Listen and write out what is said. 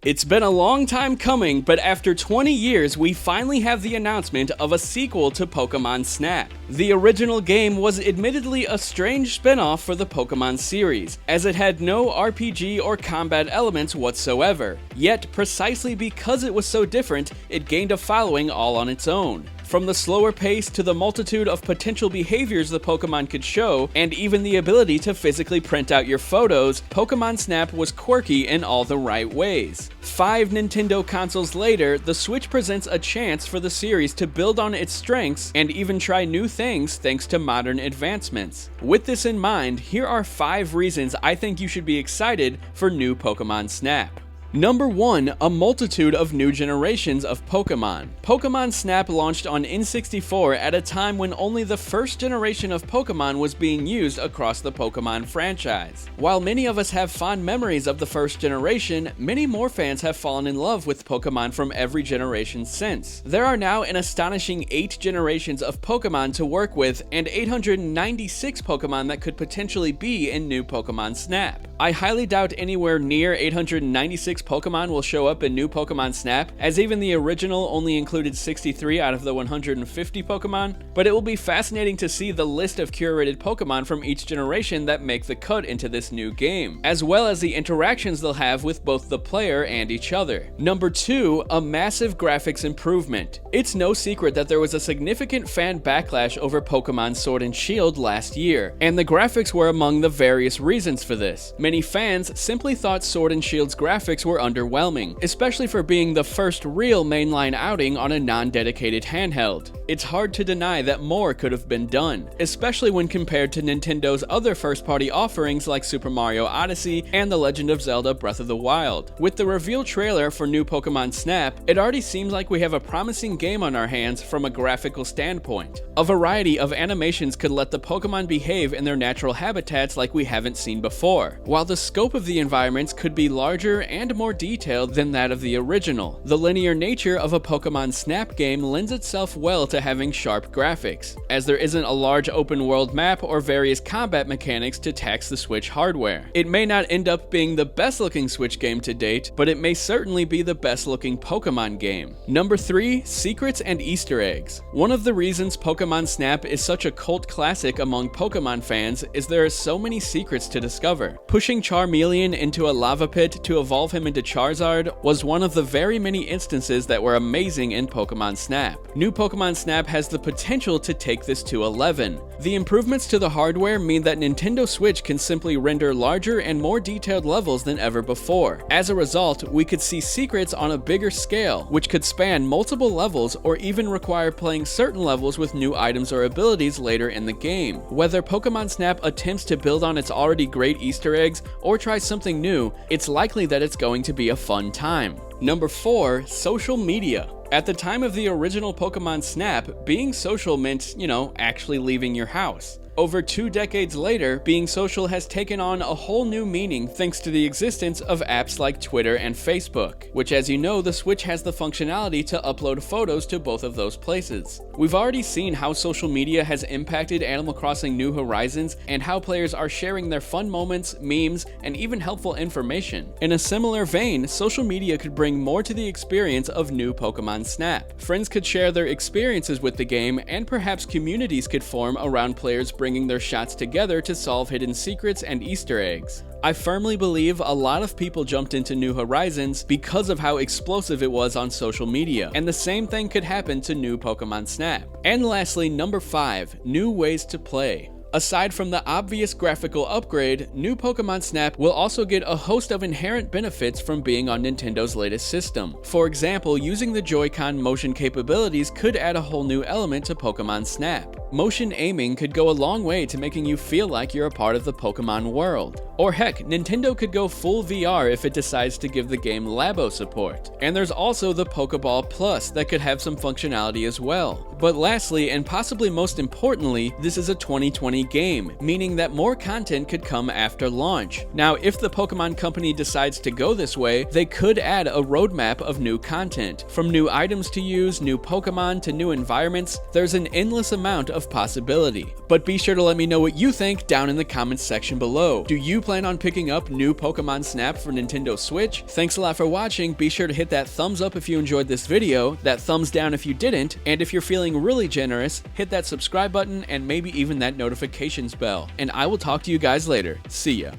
It's been a long time coming, but after 20 years, we finally have the announcement of a sequel to Pokémon Snap. The original game was admittedly a strange spin-off for the Pokémon series, as it had no RPG or combat elements whatsoever. Yet, precisely because it was so different, it gained a following all on its own. From the slower pace to the multitude of potential behaviors the Pokémon could show, and even the ability to physically print out your photos, Pokémon Snap was quirky in all the right ways. 5 Nintendo consoles later, the Switch presents a chance for the series to build on its strengths and even try new things thanks to modern advancements. With this in mind, here are 5 reasons I think you should be excited for new Pokémon Snap. Number 1, a multitude of new generations of Pokémon. Pokémon Snap launched on N64 at a time when only the first generation of Pokémon was being used across the Pokémon franchise. While many of us have fond memories of the first generation, many more fans have fallen in love with Pokémon from every generation since. There are now an astonishing 8 generations of Pokémon to work with and 896 Pokémon that could potentially be in new Pokémon Snap. I highly doubt anywhere near 896 Pokémon will show up in new Pokémon Snap, as even the original only included 63 out of the 150 Pokémon, but it will be fascinating to see the list of curated Pokémon from each generation that make the cut into this new game, as well as the interactions they'll have with both the player and each other. Number 2, a massive graphics improvement. It's no secret that there was a significant fan backlash over Pokémon Sword and Shield last year, and the graphics were among the various reasons for this. Many fans simply thought Sword and Shield's graphics were underwhelming, especially for being the first real mainline outing on a non-dedicated handheld. It's hard to deny that more could have been done, especially when compared to Nintendo's other first-party offerings like Super Mario Odyssey and The Legend of Zelda Breath of the Wild. With the reveal trailer for new Pokémon Snap, it already seems like we have a promising game on our hands from a graphical standpoint. A variety of animations could let the Pokémon behave in their natural habitats like we haven't seen before, while the scope of the environments could be larger and more detailed than that of the original. The linear nature of a Pokémon Snap game lends itself well to having sharp graphics, as there isn't a large open world map or various combat mechanics to tax the Switch hardware. It may not end up being the best looking Switch game to date, but it may certainly be the best looking Pokémon game. Number 3, secrets and Easter eggs. One of the reasons Pokémon Snap is such a cult classic among Pokémon fans is there are so many secrets to discover. Pushing Charmeleon into a lava pit to evolve him into Charizard was one of the very many instances that were amazing in Pokémon Snap. New Pokémon Snap has the potential to take this to 11. The improvements to the hardware mean that Nintendo Switch can simply render larger and more detailed levels than ever before. As a result, we could see secrets on a bigger scale, which could span multiple levels or even require playing certain levels with new items or abilities later in the game. Whether Pokémon Snap attempts to build on its already great Easter eggs or tries something new, it's likely that it's going to be a fun time. Number 4, social media. At the time of the original Pokémon Snap, being social meant, actually leaving your house. Over 2 decades later, being social has taken on a whole new meaning thanks to the existence of apps like Twitter and Facebook, which, as you know, the Switch has the functionality to upload photos to both of those places. We've already seen how social media has impacted Animal Crossing New Horizons and how players are sharing their fun moments, memes, and even helpful information. In a similar vein, social media could bring more to the experience of new Pokémon Snap. Friends could share their experiences with the game, and perhaps communities could form around players bringing their shots together to solve hidden secrets and Easter eggs. I firmly believe a lot of people jumped into New Horizons because of how explosive it was on social media, and the same thing could happen to new Pokémon Snap. And lastly, number 5, new ways to play. Aside from the obvious graphical upgrade, new Pokémon Snap will also get a host of inherent benefits from being on Nintendo's latest system. For example, using the Joy-Con motion capabilities could add a whole new element to Pokémon Snap. Motion aiming could go a long way to making you feel like you're a part of the Pokémon world. Or heck, Nintendo could go full VR if it decides to give the game Labo support. And there's also the Pokéball Plus that could have some functionality as well. But lastly, and possibly most importantly, this is a 2020 game, meaning that more content could come after launch. Now, if the Pokémon Company decides to go this way, they could add a roadmap of new content. From new items to use, new Pokémon, to new environments, there's an endless amount of possibility. But be sure to let me know what you think down in the comments section below. Do you plan on picking up new Pokémon Snap for Nintendo Switch? Thanks a lot for watching. Be sure to hit that thumbs up if you enjoyed this video, that thumbs down if you didn't, and if you're feeling really generous, hit that subscribe button and maybe even that notifications bell. And I will talk to you guys later. See ya.